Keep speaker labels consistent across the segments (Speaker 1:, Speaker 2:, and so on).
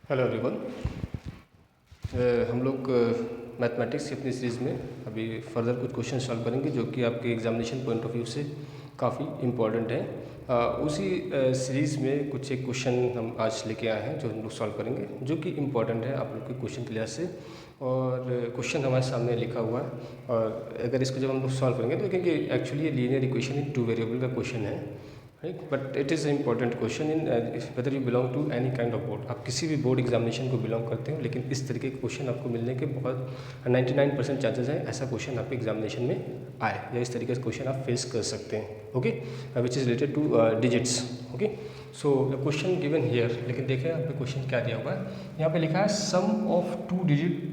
Speaker 1: Hello everyone. हम लोग mathematics की अपनी सीरीज़ में अभी फर्दर कुछ क्वेश्चन सॉल्व करेंगे जो कि आपके एग्जामिनेशन पॉइंट ऑफ व्यू से काफ़ी इम्पॉर्टेंट है। उसी सीरीज़ में कुछ एक क्वेश्चन हम आज लेके आए हैं जो हम लोग सॉल्व करेंगे, जो कि इम्पॉर्टेंट है आप लोग के क्वेश्चन के लिहाज से। और क्वेश्चन हमारे सामने लिखा हुआ है, और अगर इसको जब हम लोग सॉल्व करेंगे तो देखेंगे एक्चुअली ये linear equation in two variable का क्वेश्चन है, right. But it is important question in whether you belong to any kind of board. आप किसी भी बोर्ड एग्जामिनेशन को बिलोंग करते हो, लेकिन इस तरीके के क्वेश्चन आपको मिलने के बहुत 99% चांसेस हैं ऐसा क्वेश्चन आपके एग्जामिनेशन में आए, या इस तरीके से क्वेश्चन आप फेस कर सकते हैं। Okay, which is related two digits. Okay, so question given here, लेकिन देखें यहाँ पे क्वेश्चन क्या दिया हुआ है। यहाँ पे लिखा है sum of two digit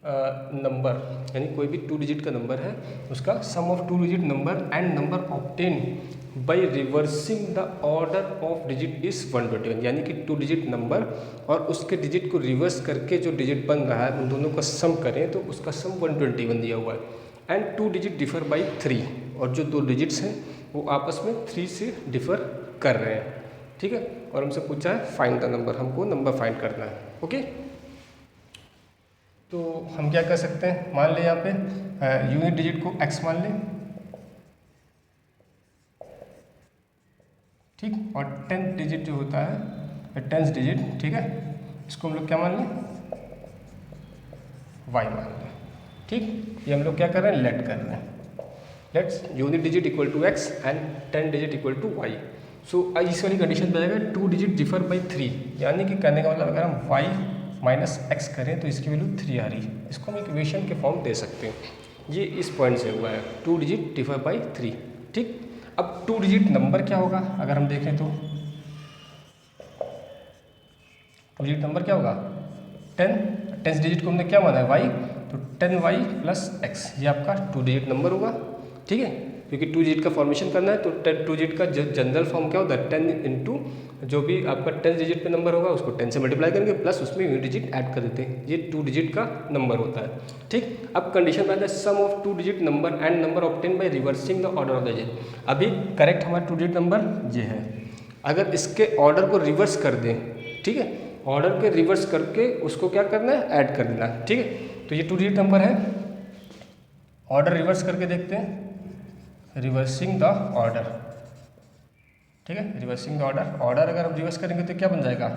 Speaker 1: number, यानी कोई भी टू डिजिट का नंबर है उसका sum of two digit number and number obtain by reversing the order of digit is 121। यानी कि टू डिजिट नंबर और उसके डिजिट को रिवर्स करके जो डिजिट बन रहा है उन दोनों का सम करें तो उसका सम 121 दिया हुआ है। And two digit differ by 3, और जो दो डिजिट्स हैं वो आपस में 3 से डिफर कर रहे हैं, ठीक है। और हमसे पूछा है फाइंड द नंबर, हमको नंबर फाइंड करना है। ओके, तो हम क्या कर सकते हैं, मान लें यहाँ पे यूनिट डिजिट को x मान लें, ठीक। और 10th डिजिट जो होता है 10th डिजिट, ठीक है, इसको हम लोग क्या मान लें, y मान लें, ठीक। ये हम लोग क्या कर रहे हैं, लेट कर रहे हैं। Let's unit digit equal to x and 10 digit equal to y। So इस वाली कंडीशन पे आएगा टू डिजिट डिफर बाई 3, यानी कि कहने का मतलब अगर हम y माइनस x करें तो इसकी वैल्यू 3 आ रही है। इसको हम इक्वेशन के फॉर्म दे सकते हैं। ये इस पॉइंट से हुआ है, टू डिजिट डिफर बाई 3, ठीक। अब टू डिजिट नंबर क्या होगा, अगर हम देखें तो टू डिजिट नंबर क्या होगा 10। 10 डिजिट को हमने क्या माना है y, तो 10y प्लस x, ये आपका टू डिजिट नंबर होगा, ठीक है। क्योंकि टू डिजिट का फॉर्मेशन करना है तो टू डिजिट का जनरल फॉर्म क्या होता है 10 इंटू जो भी आपका 10 डिजिट पे नंबर होगा उसको 10 से मल्टीप्लाई करेंगे प्लस उसमें यूनिट डिजिट ऐड कर देते हैं, ये टू डिजिट का नंबर होता है, ठीक। अब कंडीशन में आता है sum of two digit number and number obtain by reversing the order of the digit. अभी करेक्ट हमारा टू डिजिट नंबर ये है, अगर इसके ऑर्डर को रिवर्स कर दें, ठीक है, ऑर्डर के रिवर्स करके उसको क्या करना है, ऐड कर देना, ठीक है। तो ये टू डिजिट नंबर है, ऑर्डर रिवर्स करके देखते हैं, रिवर्सिंग द ऑर्डर, ठीक है, रिवर्सिंग द ऑर्डर। ऑर्डर अगर हम रिवर्स करेंगे तो क्या बन जाएगा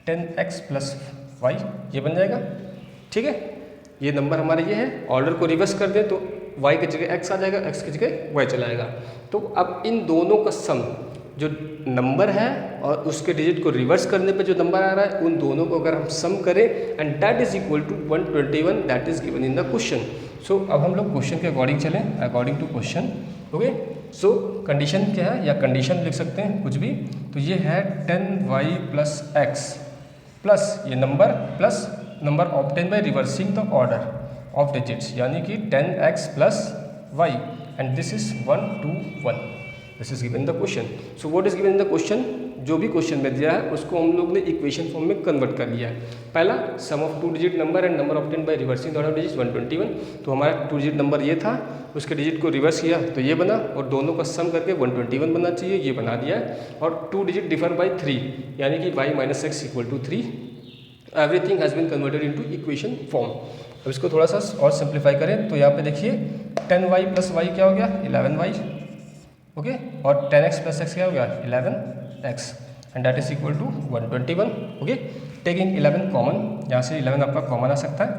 Speaker 1: 10x प्लस वाई, ये बन जाएगा, ठीक है। ये नंबर हमारे ये है, ऑर्डर को रिवर्स कर दें तो y की जगह x आ जाएगा, x की जगह y चला जाएगा। तो अब इन दोनों का सम जो नंबर है और उसके डिजिट को रिवर्स करने पे जो नंबर आ रहा है उन दोनों को अगर हम सम करें and that is equal to 121, that is given in the question. सो अब हम लोग क्वेश्चन के अकॉर्डिंग चलें, according to question. Okay, so condition क्या है, या कंडीशन लिख सकते हैं कुछ भी, तो ये है 10y प्लस एक्स प्लस ये number plus number obtain by reversing the order of digits, यानी कि 10x plus y and this is 121, this is given the question. So what is given in the question, जो भी question में दिया है उसको हम लोग ने इक्वेशन फॉर्म में कन्वर्ट कर लिया है। पहला sum of two digit number and number obtain by reversing the order of digits 121, तो हमारा टू डिजिट नंबर ये था, उसके डिजिट को रिवर्स किया तो ये बना, और दोनों का सम करके 121 बनना चाहिए, ये बना दिया है। और टू डिजिट डिफर बाई 3, यानी कि y minus x equal to 3, everything has been converted into equation form. अब इसको थोड़ा सा और सिंप्लीफाई करें तो यहाँ पे देखिए 10y प्लस वाई क्या हो गया 11y, ओके, और 10x प्लस एक्स क्या हो गया 11x, and that is equal to 121। Okay, taking 11 common, यहाँ से 11 आपका कॉमन आ सकता है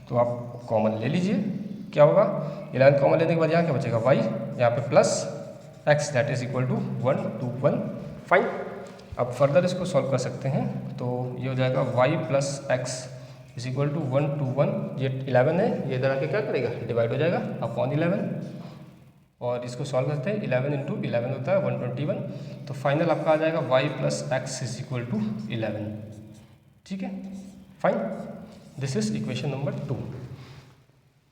Speaker 1: तो आप कॉमन ले लीजिए, क्या होगा 11 कॉमन लेने के बाद यहाँ क्या बचेगा y, यहाँ पे plus x, that is equal to 121। Fine, अब फर्दर इसको सॉल्व कर सकते हैं तो ये हो जाएगा y plus x is equal to 121, ये 11 है, ये इधर आके क्या करेगा डिवाइड हो जाएगा अपॉन 11, और इसको सॉल्व करते हैं 11 इंटू 11 होता है 121, तो फाइनल आपका आ जाएगा y plus x is equal to 11, ठीक है। Fine, this is equation number 2।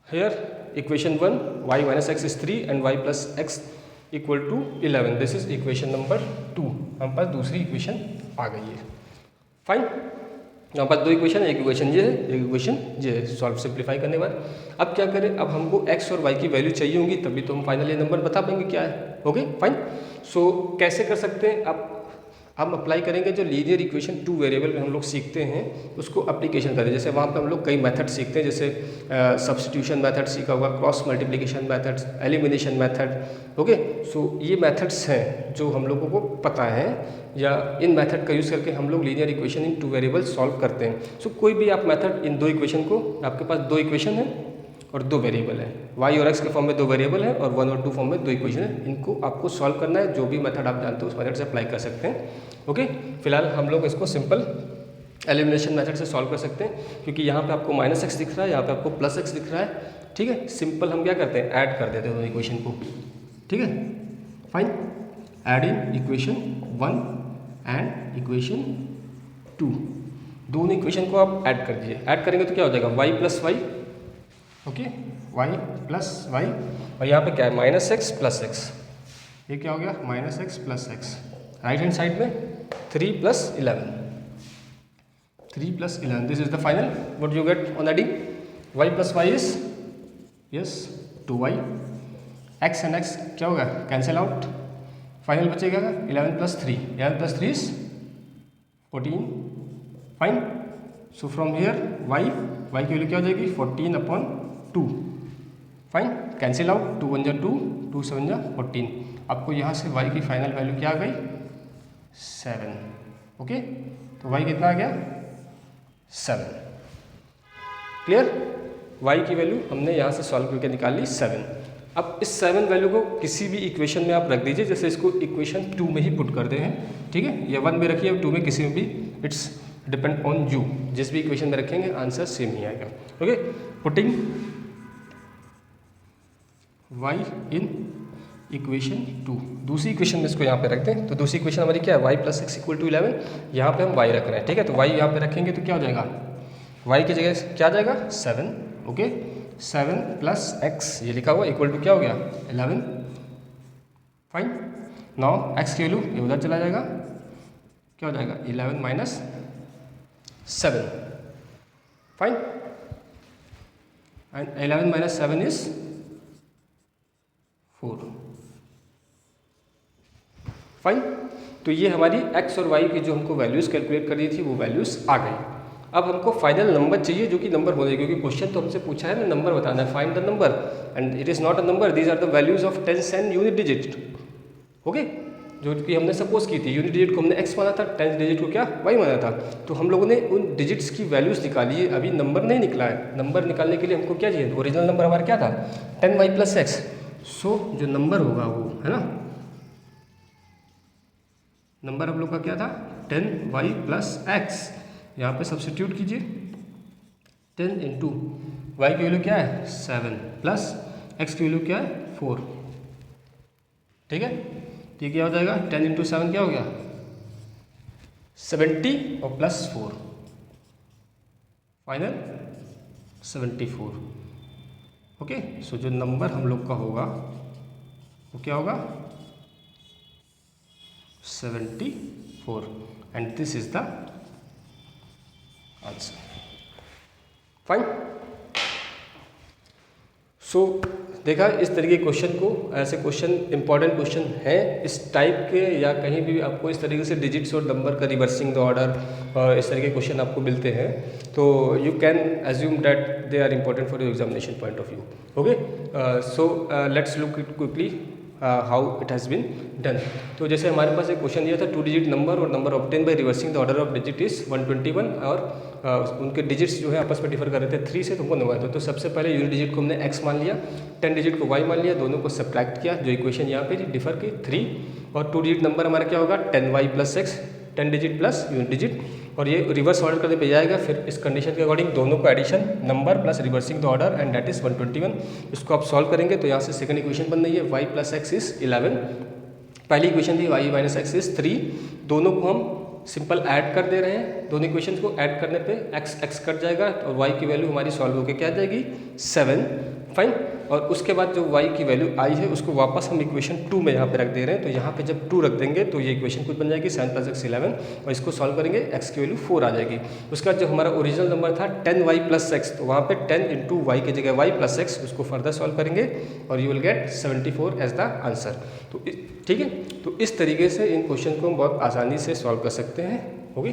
Speaker 1: Here equation 1 y minus x is 3 and y plus x equal to 11, this is equation number 2। हमारे पास दूसरी इक्वेशन आ गई है। फाइन, हमारे पास दो इक्वेशन है, एक इक्वेशन ये है, एक इक्वेशन ये है। सॉल्व सिंप्लीफाई करने के बाद अब क्या करें, अब हमको x और y की वैल्यू चाहिए होंगी तभी तो हम फाइनल ये नंबर बता पाएंगे क्या है। ओके फाइन, सो कैसे कर सकते हैं, अब हम अप्लाई करेंगे जो लीनियर इक्वेशन टू वेरिएबल में हम लोग सीखते हैं उसको अप्लीकेशन करें। जैसे वहाँ पे हम लोग कई मेथड सीखते हैं, जैसे सब्स्टिट्यूशन मेथड सीखा होगा, cross multiplication methods, elimination method. Okay, so ये मेथड्स हैं जो हम लोगों को पता है, या इन मेथड का यूज़ करके हम लोग linear equation in two variable solve करते हैं। सो कोई भी आप मेथड इन दो इक्वेशन को, आपके पास दो इक्वेशन है और दो वेरिएबल है, y और x के फॉर्म में दो वेरिएबल है और 1 और 2 फॉर्म में दो इक्वेशन है, इनको आपको सॉल्व करना है। जो भी मेथड आप जानते हो उस मेथड से अप्लाई कर सकते हैं। ओके, फिलहाल हम लोग इसको सिंपल एलिमिनेशन मेथड से सॉल्व कर सकते हैं, क्योंकि यहाँ पे आपको -x दिख रहा है, यहाँ पे आपको +x दिख रहा है। ठीक है, सिंपल हम क्या करते हैं, ऐड कर देते हैं दोनों इक्वेशन को। ठीक है, fine, add in equation 1 and equation 2, दोनों इक्वेशन को आप ऐड कर दीजिए। ऐड करेंगे तो क्या हो जाएगा, y + y, okay, y + y, और यहाँ पे क्या है, -x + x, ये क्या हो गया, -x + x। Right hand side में 3 + 11, 3 + 11, this is the final what you get on adding. y + y is yes 2y, x and x क्या होगा, कैंसिल आउट, फाइनल बचेगा 11 + 3, 11 + 3 is 14, fine. So from here y की value क्या हो जाएगी, 14/2, fine, cancel out, 2 × 1 = 2, 2 × 7 = 14। आपको यहाँ से y की फाइनल वैल्यू क्या आ गई, 7। ओके, तो y कितना आ गया, 7। क्लियर, y की वैल्यू हमने यहाँ से सॉल्व करके निकाल ली 7। अब इस 7 वैल्यू को किसी भी इक्वेशन में आप रख दीजिए, जैसे इसको इक्वेशन 2 में ही पुट कर दे हैं। ठीक है, या 1 में रखिए, 2 में, किसी में भी, इट्स डिपेंड ऑन यू, जिस भी इक्वेशन में रखेंगे आंसर सेम ही आएगा। Okay, putting y in equation 2, दूसरी इक्वेशन में इसको यहाँ पे रखते हैं। तो दूसरी इक्वेशन हमारी क्या है, y + x = 11, यहाँ पे हम y रख रहे हैं। ठीक है, तो y यहाँ पे रखेंगे तो क्या हो जाएगा, y की जगह क्या आ जाएगा, 7। ओके, 7 + x ये लिखा हुआ इक्वल टू क्या हो गया, 11, फाइन। नाउ x की वैल्यू ये उधर चला जाएगा, क्या हो जाएगा, 11 - 7, फाइन, एंड 11 - 7 इज 4, फाइन। तो ये हमारी x और y की जो हमको वैल्यूज़ कैलकुलेट करनी थी वो वैल्यूज़ आ गई। अब हमको फाइनल नंबर चाहिए, जो कि नंबर होने, क्योंकि क्वेश्चन तो हमसे पूछा है ना नंबर बताना है, find the number, and it is not a number, these are the values of tens and unit digit. Okay, जो कि हमने सपोज की थी, यूनिट डिजिट को हमने x माना था, टेंस डिजिट को क्या, y माना था। तो हम लोगों ने उन डिजिट्स की वैल्यूज़ निकाली है, अभी नंबर नहीं निकला है। नंबर निकालने के लिए हमको क्या चाहिए, ओरिजिनल नंबर हमारा क्या था, 10y + x। सो जो नंबर होगा वो है ना, नंबर हम लोग का क्या था, 10y + x, यहाँ पे सब्स्टिट्यूट कीजिए, 10 × y की वैल्यू क्या है, 7, प्लस x की वैल्यू क्या है, 4। ठीक है, तो ये क्या हो जाएगा, 10 × 7 क्या हो गया, 70 और +4, फाइनल 74। ओके, सो जो नंबर हम लोग का होगा वो क्या होगा, 74, and this is the answer, fine. So देखा, इस तरीके के क्वेश्चन को, ऐसे क्वेश्चन इंपॉर्टेंट क्वेश्चन हैं इस टाइप के, या कहीं भी आपको इस तरीके से डिजिट्स और नंबर का रिवर्सिंग द ऑर्डर और इस तरह के क्वेश्चन आपको मिलते हैं, तो you can assume that they are important for your examination point of view. Okay, so let's look it quickly how it has been done. तो जैसे हमारे पास एक क्वेश्चन दिया था, 2 डिजिट नंबर और number obtain by reversing the order of digit is 121, और उनके डिजिट्स जो है आपस में डिफर कर रहे थे 3 से, तुमको नंबर था। तो सबसे पहले यूनिट डिजिट को हमने x मान लिया, 10 डिजिट को y मान लिया, दोनों को सब्ट्रैक्ट किया, जो इक्वेशन यहाँ पे डिफर की 3, और 2 डिजिट नंबर हमारा क्या होगा, 10y + x, 10 digit plus unit digit, और ये रिवर्स ऑर्डर करने पे जाएगा। फिर इस कंडीशन के अकॉर्डिंग दोनों को addition, number plus reversing the order, and that is 121। इसको आप सॉल्व करेंगे तो यहाँ से सेकंड इक्वेशन बन रही है, y + x इज 11। पहली इक्वेशन थी y - x इज 3, दोनों को हम सिंपल ऐड कर दे रहे हैं। दोनों इक्वेशन को ऐड करने पे x कट जाएगा और y की वैल्यू हमारी सॉल्व होकर क्या आ जाएगी, 7, फाइन। और उसके बाद जो y की वैल्यू आई है उसको वापस हम इक्वेशन 2 में यहाँ पे रख दे रहे हैं। तो यहाँ पे जब 2 रख देंगे तो ये इक्वेशन कुछ बन जाएगी 7 + x 11, और इसको सॉल्व करेंगे x की वैल्यू 4 आ जाएगी। उसके बाद जो हमारा ओरिजिनल नंबर था 10y + x, तो वहाँ पे 10 × y की जगह y + x, उसको फर्दर सॉल्व करेंगे और you will get 74 as the answer. तो ठीक है, तो इस तरीके से इन क्वेश्चन को हम बहुत आसानी से सॉल्व कर सकते हैं। Okay,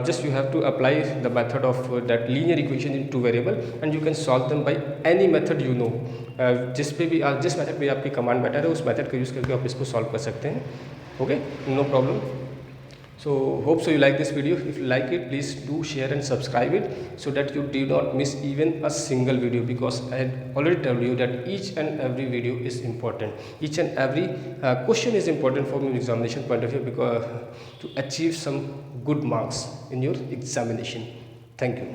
Speaker 1: just you have to apply the method of that linear equation in two variable and you can solve them by any method you know. जिस मेथड पे आपकी कमांड बेटर है उस मेथड का यूज़ करके आप इसको सॉल्व कर सकते हैं। Okay, no problem. So hope so you like this video. If you like it, please do share and subscribe it so that you do not miss even a single video, because I had already told you that each and every video is important. Each and every question is important from your examination point of view, because to achieve some good marks in your examination. Thank you.